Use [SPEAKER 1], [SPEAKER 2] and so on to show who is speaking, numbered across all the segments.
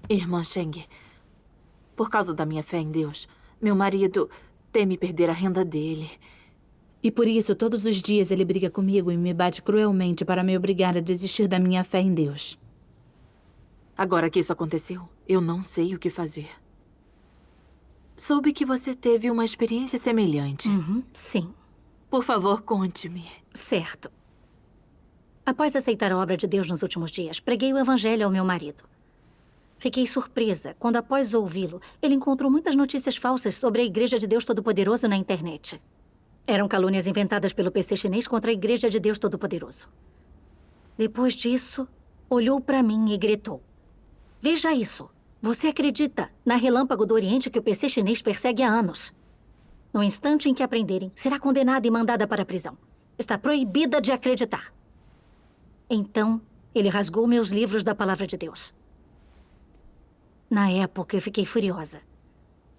[SPEAKER 1] Irmã Sheng, por causa da minha fé em Deus, meu marido teme perder a renda dele.
[SPEAKER 2] E por isso, todos os dias ele briga comigo e me bate cruelmente para me obrigar a desistir da minha fé em Deus.
[SPEAKER 1] Agora que isso aconteceu, eu não sei o que fazer. Soube que você teve uma experiência semelhante.
[SPEAKER 3] Sim.
[SPEAKER 1] Por favor, conte-me.
[SPEAKER 3] Certo. Após aceitar a obra de Deus nos últimos dias, preguei o evangelho ao meu marido. Fiquei surpresa quando, após ouvi-lo, ele encontrou muitas notícias falsas sobre a Igreja de Deus Todo-Poderoso na internet. Eram calúnias inventadas pelo PC chinês contra a Igreja de Deus Todo-Poderoso. Depois disso, olhou para mim e gritou: "Veja isso! Você acredita na Relâmpago do Oriente que o PC chinês persegue há anos? No instante em que aprenderem, será condenada e mandada para a prisão. Está proibida de acreditar." Então, ele rasgou meus livros da Palavra de Deus. Na época, eu fiquei furiosa.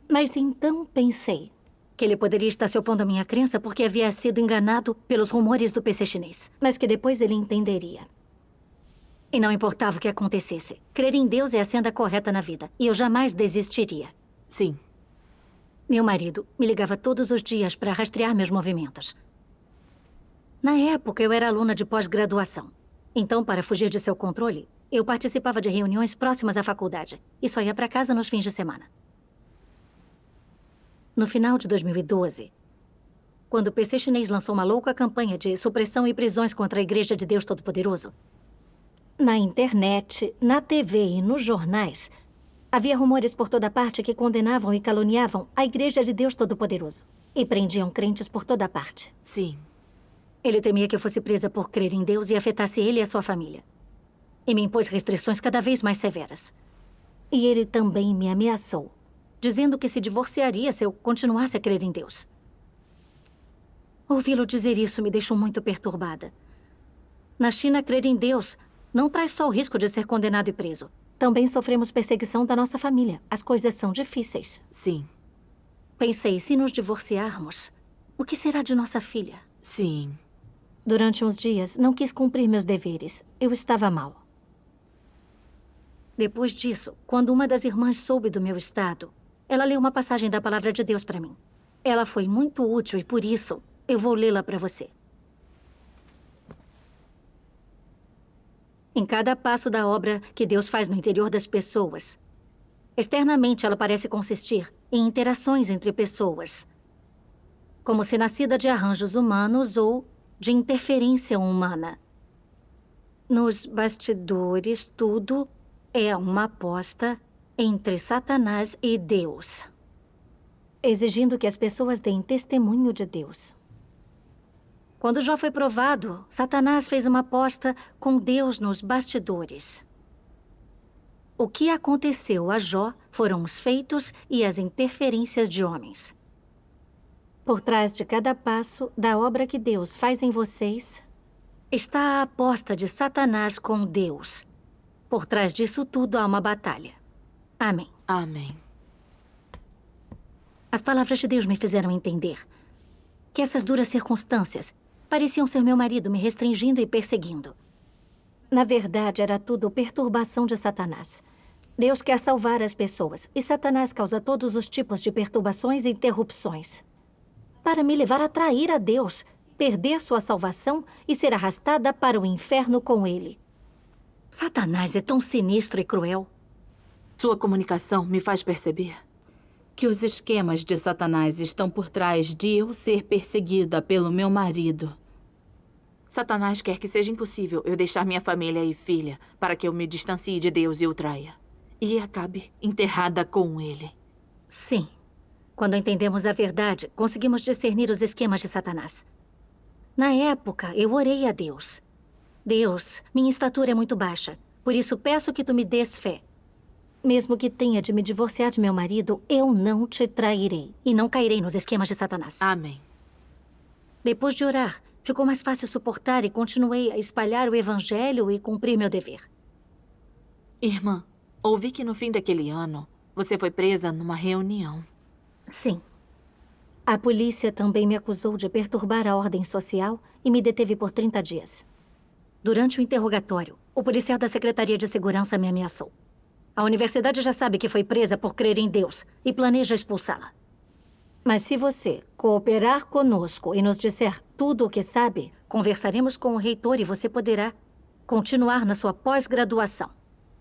[SPEAKER 3] Mas então pensei que ele poderia estar se opondo à minha crença porque havia sido enganado pelos rumores do PC chinês. Mas que depois ele entenderia. E não importava o que acontecesse. Crer em Deus é a senda correta na vida. E eu jamais desistiria.
[SPEAKER 1] Sim.
[SPEAKER 3] Meu marido me ligava todos os dias para rastrear meus movimentos. Na época, eu era aluna de pós-graduação. Então, para fugir de seu controle, eu participava de reuniões próximas à faculdade e só ia para casa nos fins de semana. No final de 2012, quando o PC chinês lançou uma louca campanha de supressão e prisões contra a Igreja de Deus Todo-Poderoso, na internet, na TV e nos jornais, havia rumores por toda parte que condenavam e caluniavam a Igreja de Deus Todo-Poderoso e prendiam crentes por toda parte.
[SPEAKER 1] Sim.
[SPEAKER 3] Ele temia que eu fosse presa por crer em Deus e afetasse ele e a sua família. E me impôs restrições cada vez mais severas. E ele também me ameaçou, dizendo que se divorciaria se eu continuasse a crer em Deus. Ouvi-lo dizer isso me deixou muito perturbada. Na China, crer em Deus não traz só o risco de ser condenado e preso. Também sofremos perseguição da nossa família. As coisas são difíceis.
[SPEAKER 1] Sim.
[SPEAKER 3] Pensei, se nos divorciarmos, o que será de nossa filha?
[SPEAKER 1] Sim.
[SPEAKER 3] Durante uns dias, não quis cumprir meus deveres. Eu estava mal. Depois disso, quando uma das irmãs soube do meu estado, ela leu uma passagem da Palavra de Deus para mim. Ela foi muito útil e, por isso, eu vou lê-la para você. Em cada passo da obra que Deus faz no interior das pessoas, externamente ela parece consistir em interações entre pessoas, como se nascida de arranjos humanos ou de interferência humana. Nos bastidores, tudo é uma aposta entre Satanás e Deus, exigindo que as pessoas deem testemunho de Deus. Quando Jó foi provado, Satanás fez uma aposta com Deus nos bastidores. O que aconteceu a Jó foram os feitos e as interferências de homens. Por trás de cada passo da obra que Deus faz em vocês, está a aposta de Satanás com Deus. Por trás disso tudo há uma batalha. Amém.
[SPEAKER 1] Amém.
[SPEAKER 3] As palavras de Deus me fizeram entender que essas duras circunstâncias pareciam ser meu marido me restringindo e perseguindo. Na verdade, era tudo perturbação de Satanás. Deus quer salvar as pessoas, e Satanás causa todos os tipos de perturbações e interrupções para me levar a trair a Deus, perder sua salvação e ser arrastada para o inferno com ele. Satanás é tão sinistro e cruel.
[SPEAKER 1] Sua comunicação me faz perceber
[SPEAKER 2] que os esquemas de Satanás estão por trás de eu ser perseguida pelo meu marido.
[SPEAKER 1] Satanás quer que seja impossível eu deixar minha família e filha para que eu me distancie de Deus e o traia. E acabe enterrada com ele.
[SPEAKER 3] Sim. Quando entendemos a verdade, conseguimos discernir os esquemas de Satanás. Na época, eu orei a Deus. Deus, minha estatura é muito baixa, por isso peço que tu me dês fé. Mesmo que tenha de me divorciar de meu marido, eu não te trairei e não cairei nos esquemas de Satanás.
[SPEAKER 1] Amém.
[SPEAKER 3] Depois de orar, ficou mais fácil suportar e continuei a espalhar o evangelho e cumprir meu dever.
[SPEAKER 1] Irmã, ouvi que no fim daquele ano, você foi presa numa reunião.
[SPEAKER 3] Sim. A polícia também me acusou de perturbar a ordem social e me deteve por 30 dias. Durante o interrogatório, o policial da Secretaria de Segurança me ameaçou. A universidade já sabe que foi presa por crer em Deus e planeja expulsá-la. Mas se você cooperar conosco e nos disser tudo o que sabe, conversaremos com o reitor e você poderá continuar na sua pós-graduação.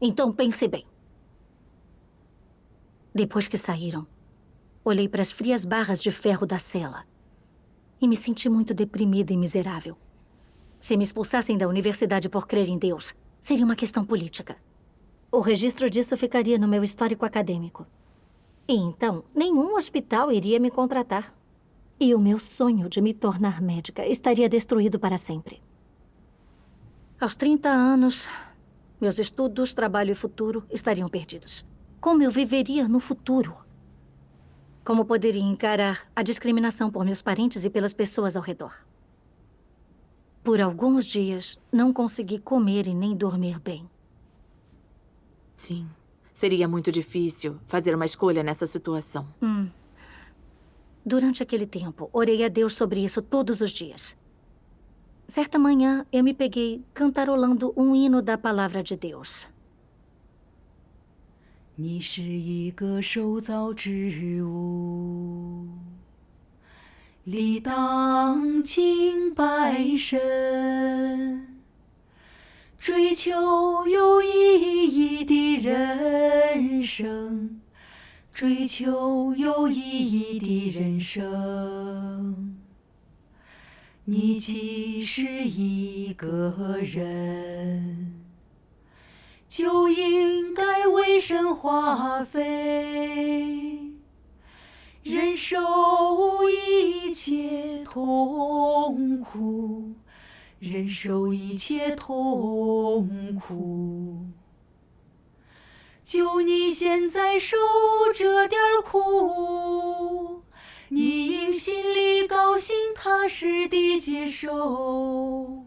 [SPEAKER 3] Então pense bem. Depois que saíram, olhei para as frias barras de ferro da cela e me senti muito deprimida e miserável. Se me expulsassem da universidade por crer em Deus, seria uma questão política. O registro disso ficaria no meu histórico acadêmico. E então, nenhum hospital iria me contratar. E o meu sonho de me tornar médica estaria destruído para sempre. Aos 30 anos, meus estudos, trabalho e futuro estariam perdidos. Como eu viveria no futuro? Como poderia encarar a discriminação por meus parentes e pelas pessoas ao redor? Por alguns dias, não consegui comer e nem dormir bem.
[SPEAKER 1] Sim. Seria muito difícil fazer uma escolha nessa situação.
[SPEAKER 3] Durante aquele tempo, orei a Deus sobre isso todos os dias. Certa manhã, eu me peguei cantarolando um hino da palavra de Deus.
[SPEAKER 4] 你是一个受造之物，理当敬拜神，追求有意义的人生，追求有意义的人生。你既是一个人，就应该为神花费，忍受一切痛苦，忍受一切痛苦。就你现在受这点苦，你应心里高兴踏实地接受，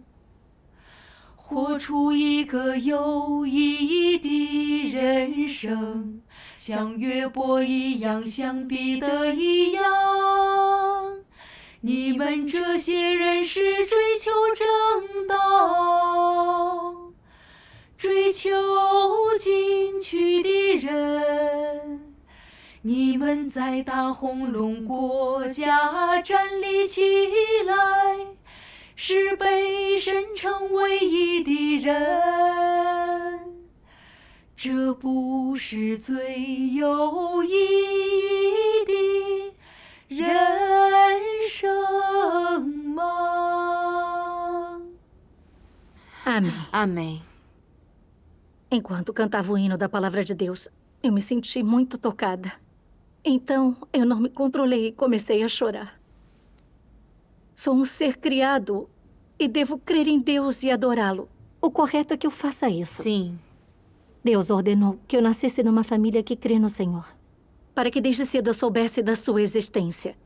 [SPEAKER 4] 活出一个有意义的人生，像约伯一样，像彼得一样。你们这些人是追求正道，追求进取的人。你们在大红龙国家站立起来，是被神称唯一的人，这不是最有意义的人生吗？
[SPEAKER 3] Amém.
[SPEAKER 1] Amém.
[SPEAKER 3] Enquanto cantava o hino da palavra de Deus, eu me senti muito tocada. Então, eu não me controlei e comecei a chorar. Sou um ser criado e devo crer em Deus e adorá-lo. O correto é que eu faça isso.
[SPEAKER 1] Sim.
[SPEAKER 3] Deus ordenou que eu nascesse numa família que crê no Senhor, para que desde cedo eu soubesse da sua existência.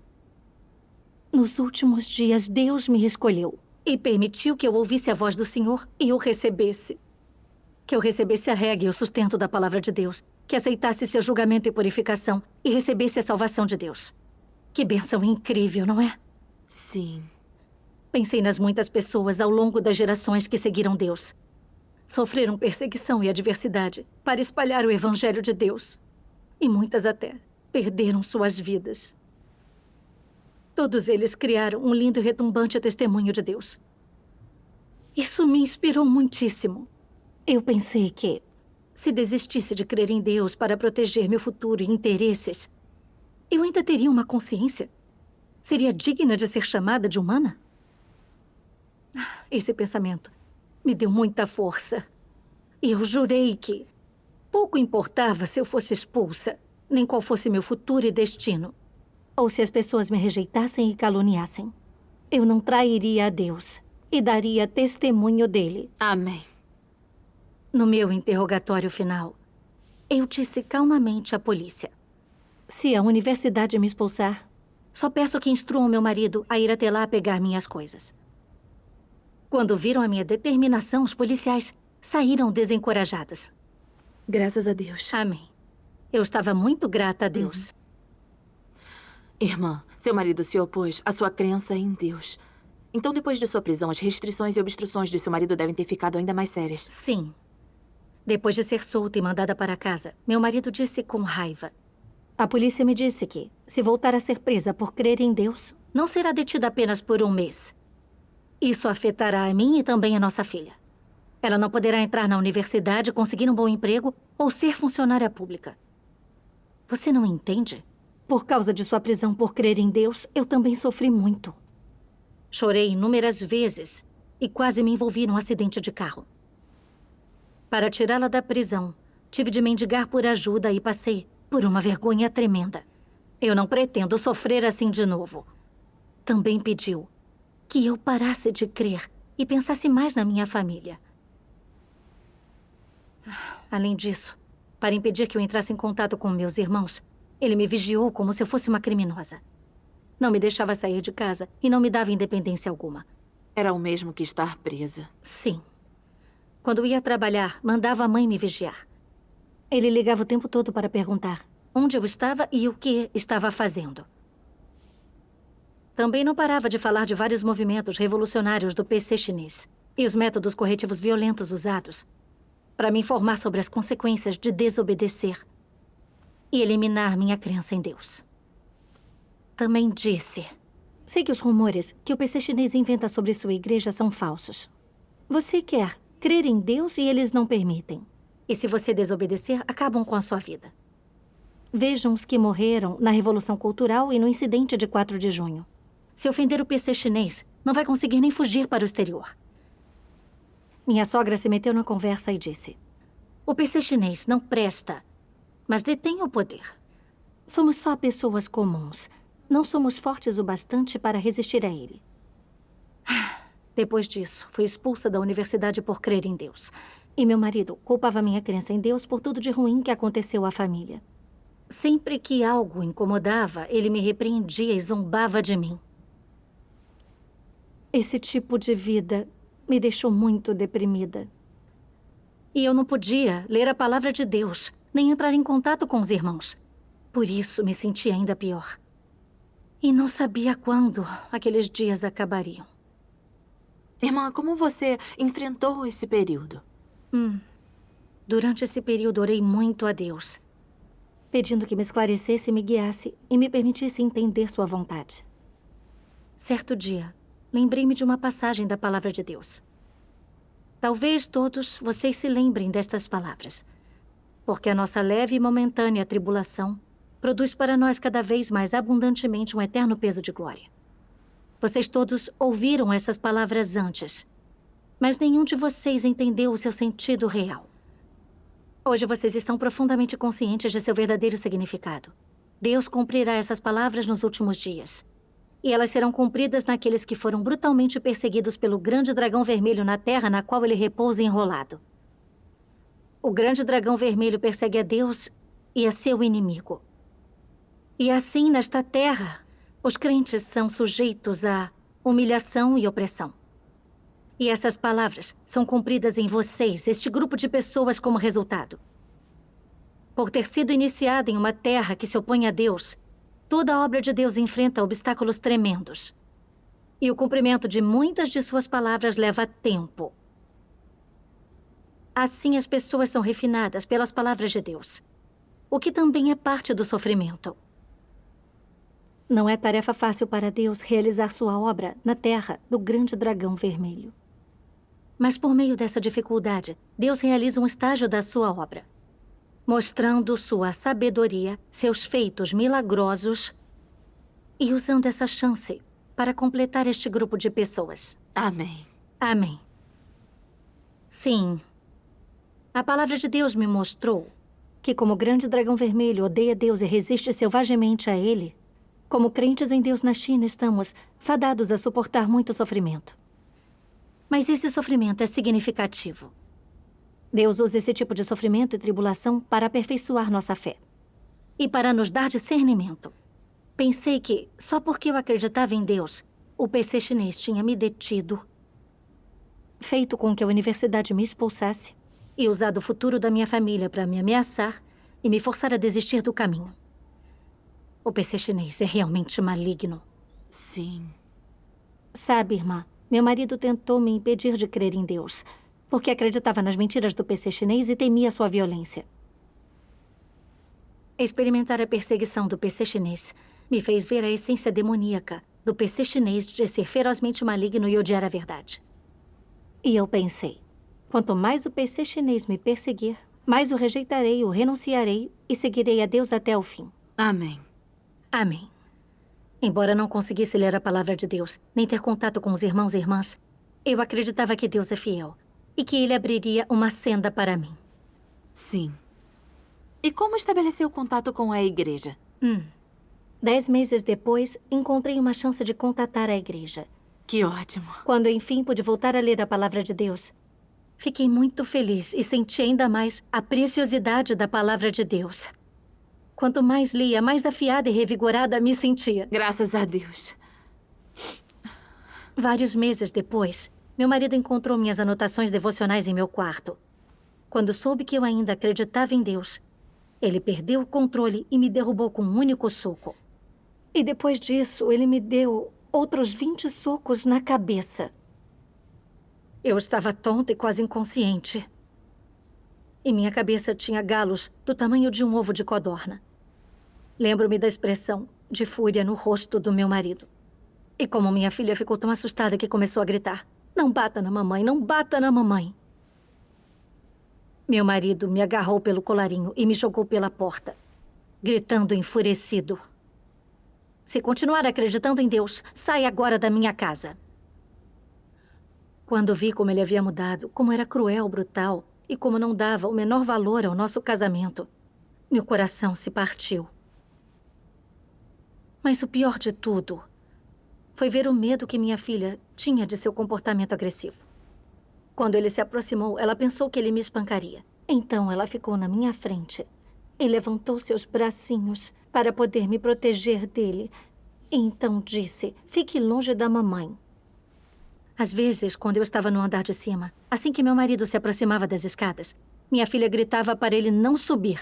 [SPEAKER 3] Nos últimos dias, Deus me escolheu e permitiu que eu ouvisse a voz do Senhor e o recebesse. Que eu recebesse a regra e o sustento da palavra de Deus, que aceitasse seu julgamento e purificação e recebesse a salvação de Deus. Que bênção incrível, não é?
[SPEAKER 1] Sim.
[SPEAKER 3] Pensei nas muitas pessoas ao longo das gerações que seguiram Deus. Sofreram perseguição e adversidade para espalhar o evangelho de Deus. E muitas até perderam suas vidas. Todos eles criaram um lindo e retumbante testemunho de Deus. Isso me inspirou muitíssimo. Eu pensei que, se desistisse de crer em Deus para proteger meu futuro e interesses, eu ainda teria uma consciência? Seria digna de ser chamada de humana? Esse pensamento me deu muita força. E eu jurei que pouco importava se eu fosse expulsa, nem qual fosse meu futuro e destino. Ou se as pessoas me rejeitassem e caluniassem. Eu não trairia a Deus e daria testemunho dele.
[SPEAKER 1] Amém.
[SPEAKER 3] No meu interrogatório final, eu disse calmamente à polícia: se a universidade me expulsar, só peço que instruam meu marido a ir até lá pegar minhas coisas. Quando viram a minha determinação, os policiais saíram desencorajados.
[SPEAKER 2] Graças a Deus.
[SPEAKER 3] Amém. Eu estava muito grata a Deus.
[SPEAKER 1] Irmã, seu marido se opôs à sua crença em Deus. Então, depois de sua prisão, as restrições e obstruções de seu marido devem ter ficado ainda mais sérias.
[SPEAKER 3] Sim. Depois de ser solta e mandada para casa, meu marido disse com raiva: a polícia me disse que, se voltar a ser presa por crer em Deus, não será detida apenas por 1 mês. Isso afetará a mim e também a nossa filha. Ela não poderá entrar na universidade, conseguir um bom emprego ou ser funcionária pública. Você não entende? Por causa de sua prisão por crer em Deus, eu também sofri muito. Chorei inúmeras vezes e quase me envolvi num acidente de carro. Para tirá-la da prisão, tive de mendigar por ajuda e passei por uma vergonha tremenda. Eu não pretendo sofrer assim de novo. Também pediu que eu parasse de crer e pensasse mais na minha família. Além disso, para impedir que eu entrasse em contato com meus irmãos, ele me vigiou como se eu fosse uma criminosa. Não me deixava sair de casa e não me dava independência alguma.
[SPEAKER 1] Era o mesmo que estar presa.
[SPEAKER 3] Sim. Quando ia trabalhar, mandava a mãe me vigiar. Ele ligava o tempo todo para perguntar onde eu estava e o que estava fazendo. Também não parava de falar de vários movimentos revolucionários do PC chinês e os métodos corretivos violentos usados para me informar sobre as consequências de desobedecer e eliminar minha crença em Deus. Também disse: sei que os rumores que o PC chinês inventa sobre sua igreja são falsos. Você quer crer em Deus e eles não permitem. E se você desobedecer, acabam com a sua vida. Vejam os que morreram na Revolução Cultural e no incidente de 4 de junho. Se ofender o PC chinês, não vai conseguir nem fugir para o exterior. Minha sogra se meteu na conversa e disse: o PC chinês não presta, mas detém o poder. Somos só pessoas comuns. Não somos fortes o bastante para resistir a ele. Depois disso, fui expulsa da universidade por crer em Deus. E meu marido culpava minha crença em Deus por tudo de ruim que aconteceu à família. Sempre que algo o incomodava, ele me repreendia e zombava de mim. Esse tipo de vida me deixou muito deprimida. E eu não podia ler a palavra de Deus, nem entrar em contato com os irmãos. Por isso, me sentia ainda pior. E não sabia quando aqueles dias acabariam.
[SPEAKER 1] Irmã, como você enfrentou esse período?
[SPEAKER 3] Durante esse período, orei muito a Deus, pedindo que me esclarecesse, me guiasse e me permitisse entender sua vontade. Certo dia, lembrei-me de uma passagem da Palavra de Deus. Talvez todos vocês se lembrem destas palavras, porque a nossa leve e momentânea tribulação produz para nós cada vez mais abundantemente um eterno peso de glória. Vocês todos ouviram essas palavras antes, mas nenhum de vocês entendeu o seu sentido real. Hoje vocês estão profundamente conscientes de seu verdadeiro significado. Deus cumprirá essas palavras nos últimos dias. E elas serão cumpridas naqueles que foram brutalmente perseguidos pelo grande dragão vermelho na terra na qual ele repousa enrolado. O grande dragão vermelho persegue a Deus e a seu inimigo. E assim, nesta terra, os crentes são sujeitos a humilhação e opressão. E essas palavras são cumpridas em vocês, este grupo de pessoas, como resultado. Por ter sido iniciada em uma terra que se opõe a Deus, toda a obra de Deus enfrenta obstáculos tremendos. E o cumprimento de muitas de suas palavras leva tempo. Assim, as pessoas são refinadas pelas palavras de Deus, o que também é parte do sofrimento. Não é tarefa fácil para Deus realizar sua obra na terra do grande dragão vermelho. Mas por meio dessa dificuldade, Deus realiza um estágio da sua obra, mostrando sua sabedoria, seus feitos milagrosos e usando essa chance para completar este grupo de pessoas.
[SPEAKER 1] Amém.
[SPEAKER 3] Amém. Sim. A palavra de Deus me mostrou que, como o grande dragão vermelho odeia Deus e resiste selvagemente a ele, como crentes em Deus na China, estamos fadados a suportar muito sofrimento. Mas esse sofrimento é significativo. Deus usa esse tipo de sofrimento e tribulação para aperfeiçoar nossa fé. E para nos dar discernimento. Pensei que, só porque eu acreditava em Deus, o PC chinês tinha me detido, feito com que a universidade me expulsasse e usado o futuro da minha família para me ameaçar e me forçar a desistir do caminho. O PC chinês é realmente maligno.
[SPEAKER 1] Sim.
[SPEAKER 3] Sabe, irmã, meu marido tentou me impedir de crer em Deus. porque acreditava nas mentiras do PC chinês e temia sua violência. Experimentar a perseguição do PC chinês me fez ver a essência demoníaca do PC chinês de ser ferozmente maligno e odiar a verdade. E eu pensei, quanto mais o PC chinês me perseguir, mais o rejeitarei, o renunciarei e seguirei a Deus até o fim.
[SPEAKER 1] Amém.
[SPEAKER 3] Amém. Embora não conseguisse ler a palavra de Deus, nem ter contato com os irmãos e irmãs, eu acreditava que Deus é fiel e que Ele abriria uma senda para mim.
[SPEAKER 1] Sim. E como estabeleceu contato com a igreja?
[SPEAKER 3] 10 meses depois, encontrei uma chance de contatar a igreja.
[SPEAKER 1] Que ótimo.
[SPEAKER 3] Quando enfim pude voltar a ler a palavra de Deus, fiquei muito feliz e senti ainda mais a preciosidade da palavra de Deus. Quanto mais lia, mais afiada e revigorada me sentia.
[SPEAKER 1] Graças a Deus.
[SPEAKER 3] Vários meses depois, meu marido encontrou minhas anotações devocionais em meu quarto. Quando soube que eu ainda acreditava em Deus, ele perdeu o controle e me derrubou com um único soco. E depois disso, ele me deu outros 20 socos na cabeça. Eu estava tonta e quase inconsciente. E minha cabeça tinha galos do tamanho de um ovo de codorna. Lembro-me da expressão de fúria no rosto do meu marido. E como minha filha ficou tão assustada que começou a gritar: "Não bata na mamãe, não bata na mamãe!" Meu marido me agarrou pelo colarinho e me jogou pela porta, gritando enfurecido: "Se continuar acreditando em Deus, sai agora da minha casa." Quando vi como ele havia mudado, como era cruel, brutal e como não dava o menor valor ao nosso casamento, meu coração se partiu. Mas o pior de tudo foi ver o medo que minha filha tinha de seu comportamento agressivo. Quando ele se aproximou, ela pensou que ele me espancaria. Então ela ficou na minha frente e levantou seus bracinhos para poder me proteger dele. E então disse: "Fique longe da mamãe." Às vezes, quando eu estava no andar de cima, assim que meu marido se aproximava das escadas, minha filha gritava para ele não subir.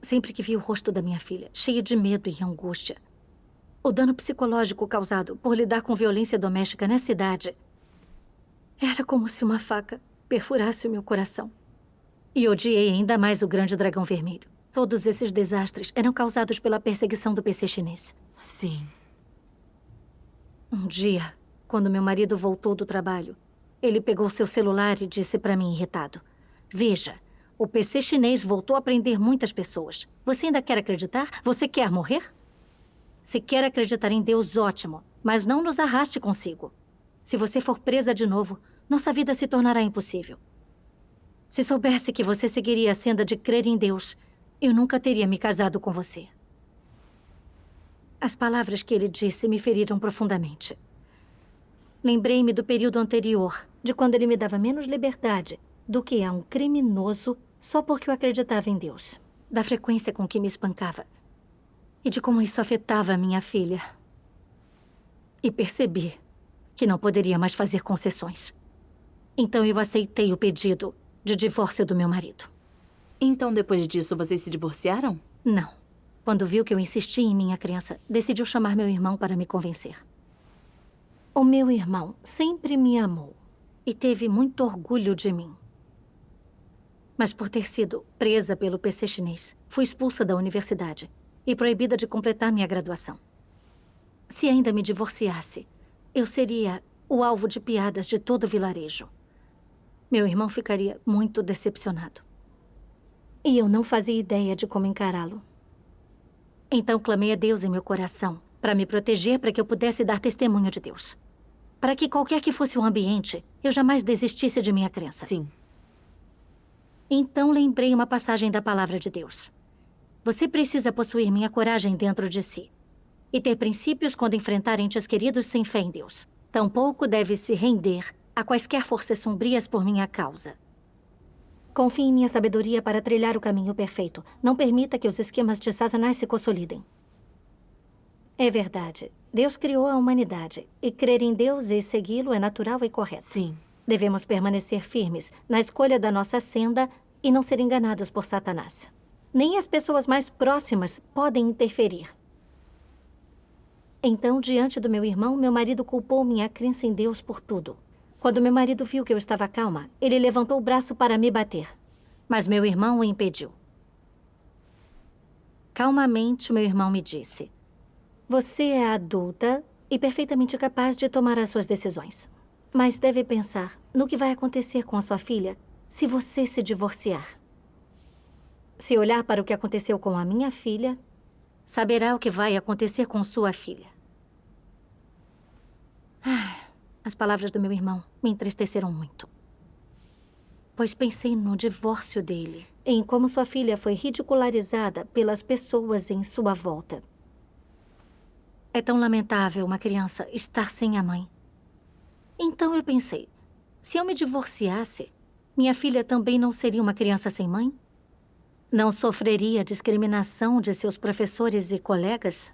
[SPEAKER 3] Sempre que vi o rosto da minha filha, cheio de medo e angústia, o dano psicológico causado por lidar com violência doméstica nessa idade, era como se uma faca perfurasse o meu coração. E odiei ainda mais o grande dragão vermelho. Todos esses desastres eram causados pela perseguição do PC chinês.
[SPEAKER 1] Sim.
[SPEAKER 3] Um dia, quando meu marido voltou do trabalho, ele pegou seu celular e disse para mim irritado: "Veja, o PC chinês voltou a prender muitas pessoas. Você ainda quer acreditar? Você quer morrer? Se quer acreditar em Deus, ótimo, mas não nos arraste consigo. Se você for presa de novo, nossa vida se tornará impossível. Se soubesse que você seguiria a senda de crer em Deus, eu nunca teria me casado com você." As palavras que ele disse me feriram profundamente. Lembrei-me do período anterior, de quando ele me dava menos liberdade do que a um criminoso só porque eu acreditava em Deus. Da frequência com que me espancava. E de como isso afetava a minha filha. E percebi que não poderia mais fazer concessões. Então eu aceitei o pedido de divórcio do meu marido.
[SPEAKER 2] Então, depois disso, vocês se divorciaram?
[SPEAKER 3] Não. Quando viu que eu insisti em minha crença, decidiu chamar meu irmão para me convencer. O meu irmão sempre me amou e teve muito orgulho de mim. Mas por ter sido presa pelo PC chinês, fui expulsa da universidade e proibida de completar minha graduação. Se ainda me divorciasse, eu seria o alvo de piadas de todo o vilarejo. Meu irmão ficaria muito decepcionado. E eu não fazia ideia de como encará-lo. Então clamei a Deus em meu coração para me proteger, para que eu pudesse dar testemunho de Deus. Para que qualquer que fosse o ambiente, eu jamais desistisse de minha crença.
[SPEAKER 1] Sim.
[SPEAKER 3] Então lembrei uma passagem da palavra de Deus. Você precisa possuir minha coragem dentro de si e ter princípios quando enfrentar entes queridos sem fé em Deus. Tampouco deve se render a quaisquer forças sombrias por minha causa. Confie em minha sabedoria para trilhar o caminho perfeito. Não permita que os esquemas de Satanás se consolidem. É verdade. Deus criou a humanidade. E crer em Deus e segui-lo é natural e correto.
[SPEAKER 1] Sim.
[SPEAKER 3] Devemos permanecer firmes na escolha da nossa senda e não ser enganados por Satanás. Nem as pessoas mais próximas podem interferir. Então, diante do meu irmão, meu marido culpou minha crença em Deus por tudo. Quando meu marido viu que eu estava calma, ele levantou o braço para me bater. Mas meu irmão o impediu. Calmamente, meu irmão me disse: você é adulta e perfeitamente capaz de tomar as suas decisões. Mas deve pensar no que vai acontecer com a sua filha se você se divorciar. Se olhar para o que aconteceu com a minha filha, saberá o que vai acontecer com sua filha. As palavras do meu irmão me entristeceram muito. Pois pensei no divórcio dele, em como sua filha foi ridicularizada pelas pessoas em sua volta. É tão lamentável uma criança estar sem a mãe. Então eu pensei, se eu me divorciasse, minha filha também não seria uma criança sem mãe? Não sofreria discriminação de seus professores e colegas?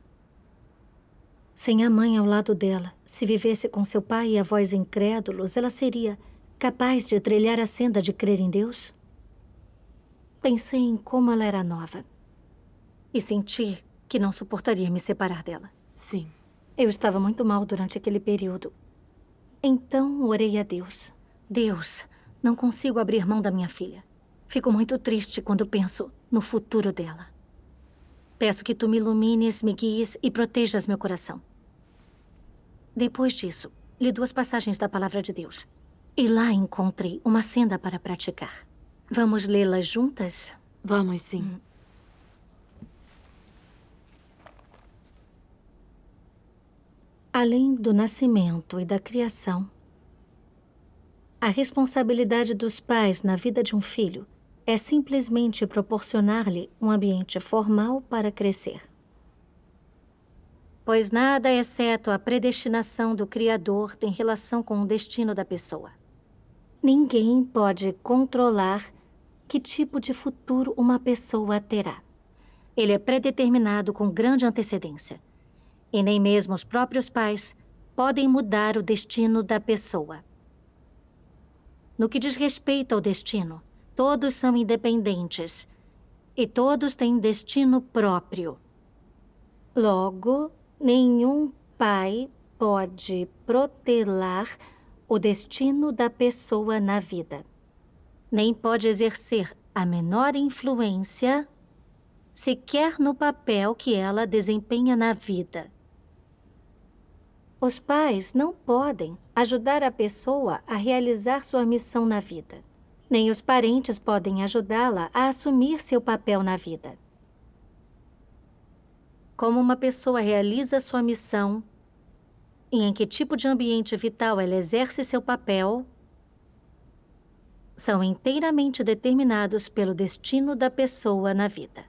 [SPEAKER 3] Sem a mãe ao lado dela, se vivesse com seu pai e avós incrédulos, ela seria capaz de trilhar a senda de crer em Deus? Pensei em como ela era nova e senti que não suportaria me separar dela.
[SPEAKER 1] Sim.
[SPEAKER 3] Eu estava muito mal durante aquele período. Então, orei a Deus. Deus, não consigo abrir mão da minha filha. Fico muito triste quando penso no futuro dela. Peço que tu me ilumines, me guies e protejas meu coração. Depois disso, li 2 passagens da Palavra de Deus. E lá encontrei uma senda para praticar. Vamos lê-las juntas?
[SPEAKER 1] Vamos, sim.
[SPEAKER 3] Além do nascimento e da criação, a responsabilidade dos pais na vida de um filho é simplesmente proporcionar-lhe um ambiente formal para crescer. Pois nada exceto a predestinação do Criador tem relação com o destino da pessoa. Ninguém pode controlar que tipo de futuro uma pessoa terá. Ele é predeterminado com grande antecedência. E nem mesmo os próprios pais podem mudar o destino da pessoa. No que diz respeito ao destino, todos são independentes e todos têm destino próprio. Logo, nenhum pai pode protelar o destino da pessoa na vida. Nem pode exercer a menor influência sequer no papel que ela desempenha na vida. Os pais não podem ajudar a pessoa a realizar sua missão na vida. Nem os parentes podem ajudá-la a assumir seu papel na vida. Como uma pessoa realiza sua missão e em que tipo de ambiente vital ela exerce seu papel são inteiramente determinados pelo destino da pessoa na vida.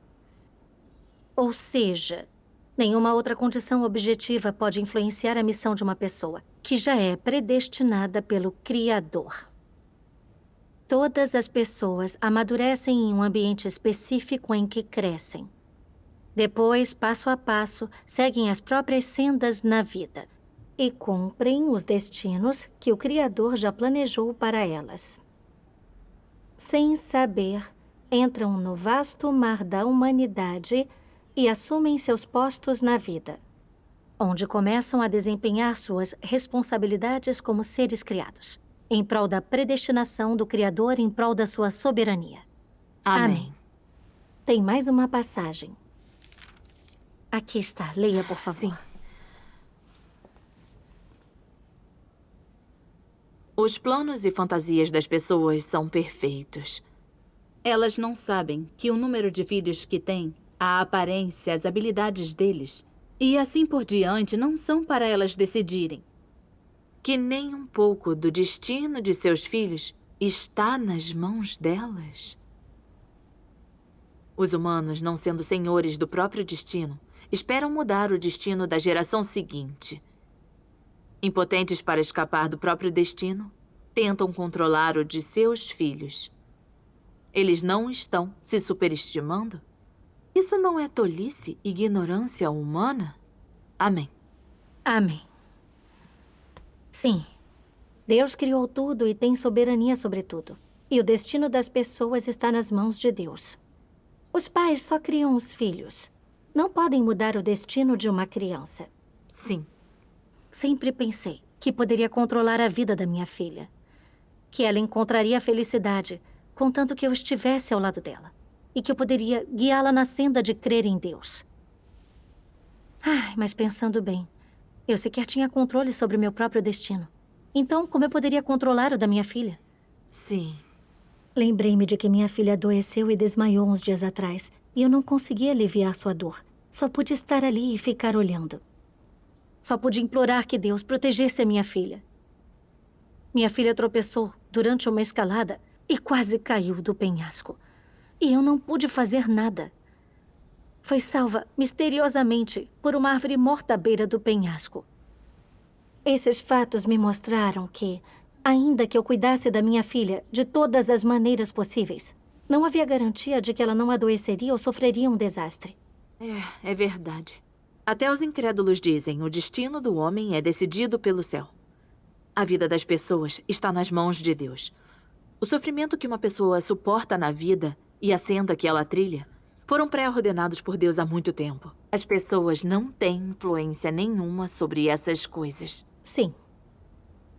[SPEAKER 3] Ou seja, nenhuma outra condição objetiva pode influenciar a missão de uma pessoa, que já é predestinada pelo Criador. Todas as pessoas amadurecem em um ambiente específico em que crescem. Depois, passo a passo, seguem as próprias sendas na vida e cumprem os destinos que o Criador já planejou para elas. Sem saber, entram no vasto mar da humanidade e assumem seus postos na vida, onde começam a desempenhar suas responsabilidades como seres criados, em prol da predestinação do Criador, em prol da sua soberania.
[SPEAKER 1] Amém.
[SPEAKER 3] Tem mais uma passagem. Aqui está. Leia, por favor.
[SPEAKER 1] Sim. Os planos e fantasias das pessoas são perfeitos.
[SPEAKER 2] Elas não sabem que o número de filhos que têm, a aparência, as habilidades deles e assim por diante não são para elas decidirem.
[SPEAKER 1] Que nem um pouco do destino de seus filhos está nas mãos delas. Os humanos, não sendo senhores do próprio destino, esperam mudar o destino da geração seguinte. Impotentes para escapar do próprio destino, tentam controlar o de seus filhos. Eles não estão se superestimando? Isso não é tolice e ignorância humana? Amém.
[SPEAKER 3] Amém. Sim. Deus criou tudo e tem soberania sobre tudo. E o destino das pessoas está nas mãos de Deus. Os pais só criam os filhos. Não podem mudar o destino de uma criança.
[SPEAKER 1] Sim.
[SPEAKER 3] Sempre pensei que poderia controlar a vida da minha filha. Que ela encontraria a felicidade, contanto que eu estivesse ao lado dela. E que eu poderia guiá-la na senda de crer em Deus. Ai, mas pensando bem, eu sequer tinha controle sobre meu próprio destino. Então, como eu poderia controlar o da minha filha?
[SPEAKER 1] Sim.
[SPEAKER 3] Lembrei-me de que minha filha adoeceu e desmaiou uns dias atrás. E eu não conseguia aliviar sua dor. Só pude estar ali e ficar olhando. Só pude implorar que Deus protegesse a minha filha. Minha filha tropeçou durante uma escalada e quase caiu do penhasco. E eu não pude fazer nada. Foi salva misteriosamente por uma árvore morta à beira do penhasco. Esses fatos me mostraram que, ainda que eu cuidasse da minha filha de todas as maneiras possíveis, não havia garantia de que ela não adoeceria ou sofreria um desastre.
[SPEAKER 1] É verdade. Até os incrédulos dizem: o destino do homem é decidido pelo céu. A vida das pessoas está nas mãos de Deus. O sofrimento que uma pessoa suporta na vida e a senda que ela trilha foram pré-ordenados por Deus há muito tempo. As pessoas não têm influência nenhuma sobre essas coisas.
[SPEAKER 3] Sim.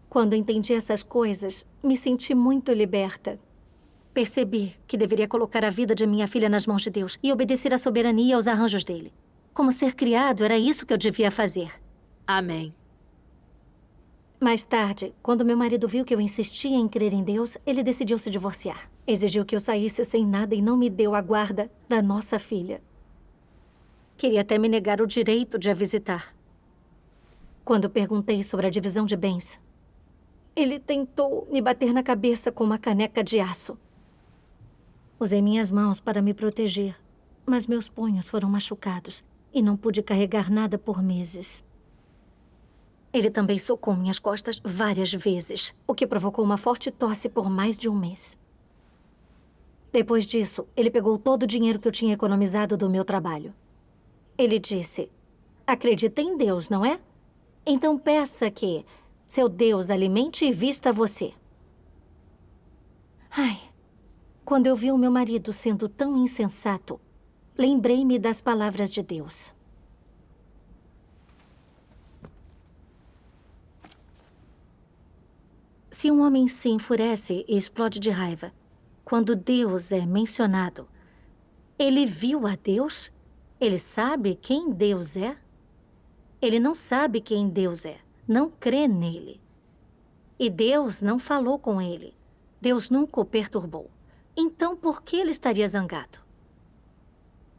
[SPEAKER 3] Quando entendi essas coisas, me senti muito liberta. Percebi que deveria colocar a vida de minha filha nas mãos de Deus e obedecer à soberania e aos arranjos dele. Como ser criado, era isso que eu devia fazer.
[SPEAKER 1] Amém.
[SPEAKER 3] Mais tarde, quando meu marido viu que eu insistia em crer em Deus, ele decidiu se divorciar. Exigiu que eu saísse sem nada e não me deu a guarda da nossa filha. Queria até me negar o direito de a visitar. Quando perguntei sobre a divisão de bens, ele tentou me bater na cabeça com uma caneca de aço. Usei minhas mãos para me proteger, mas meus punhos foram machucados e não pude carregar nada por meses. Ele também socou minhas costas várias vezes, o que provocou uma forte tosse por mais de um mês. Depois disso, ele pegou todo o dinheiro que eu tinha economizado do meu trabalho. Ele disse: acredita em Deus, não é? Então peça que seu Deus alimente e vista você. Ai, quando eu vi o meu marido sendo tão insensato, lembrei-me das palavras de Deus. Se um homem se enfurece e explode de raiva, quando Deus é mencionado, ele viu a Deus? Ele sabe quem Deus é? Ele não sabe quem Deus é, não crê nele. E Deus não falou com ele. Deus nunca o perturbou. Então, por que ele estaria zangado?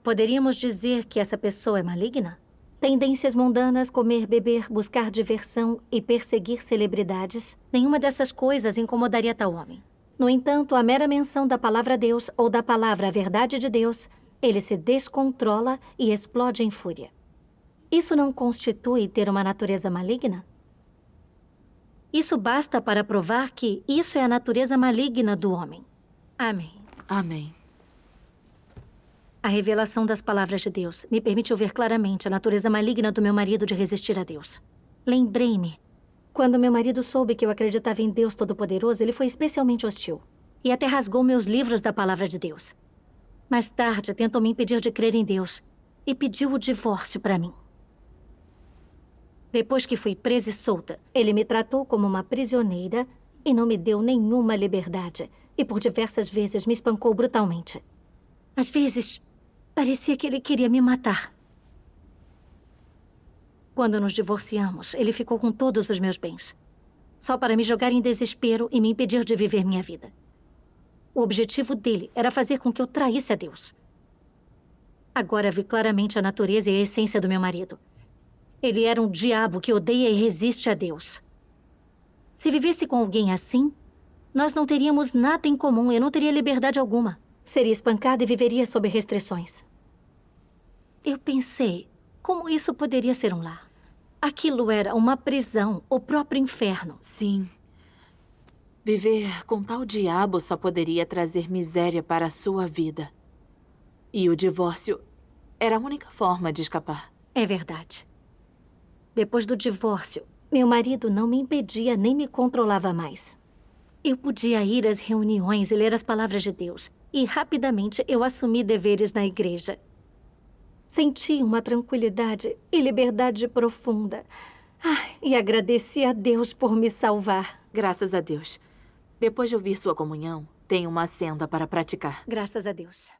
[SPEAKER 3] Poderíamos dizer que essa pessoa é maligna? Tendências mundanas, comer, beber, buscar diversão e perseguir celebridades. Nenhuma dessas coisas incomodaria tal homem. No entanto, a mera menção da palavra Deus ou da palavra a verdade de Deus, ele se descontrola e explode em fúria. Isso não constitui ter uma natureza maligna? Isso basta para provar que isso é a natureza maligna do homem. Amém.
[SPEAKER 1] Amém.
[SPEAKER 3] A revelação das palavras de Deus me permitiu ver claramente a natureza maligna do meu marido de resistir a Deus. Lembrei-me. Quando meu marido soube que eu acreditava em Deus Todo-Poderoso, ele foi especialmente hostil. E até rasgou meus livros da palavra de Deus. Mais tarde, tentou me impedir de crer em Deus. E pediu o divórcio para mim. Depois que fui presa e solta, ele me tratou como uma prisioneira e não me deu nenhuma liberdade. E por diversas vezes me espancou brutalmente. Às vezes, parecia que ele queria me matar. Quando nos divorciamos, ele ficou com todos os meus bens. Só para me jogar em desespero e me impedir de viver minha vida. O objetivo dele era fazer com que eu traísse a Deus. Agora vi claramente a natureza e a essência do meu marido. Ele era um diabo que odeia e resiste a Deus. Se vivesse com alguém assim, nós não teríamos nada em comum. Eu não teria liberdade alguma. Seria espancada e viveria sob restrições. Eu pensei, como isso poderia ser um lar? Aquilo era uma prisão, o próprio inferno.
[SPEAKER 1] Sim. Viver com tal diabo só poderia trazer miséria para a sua vida. E o divórcio era a única forma de escapar.
[SPEAKER 3] É verdade. Depois do divórcio, meu marido não me impedia nem me controlava mais. Eu podia ir às reuniões e ler as palavras de Deus. E rapidamente eu assumi deveres na igreja. Senti uma tranquilidade e liberdade profunda. E agradeci a Deus por me salvar.
[SPEAKER 1] Graças a Deus. Depois de ouvir sua comunhão, tenho uma senda para praticar.
[SPEAKER 3] Graças a Deus.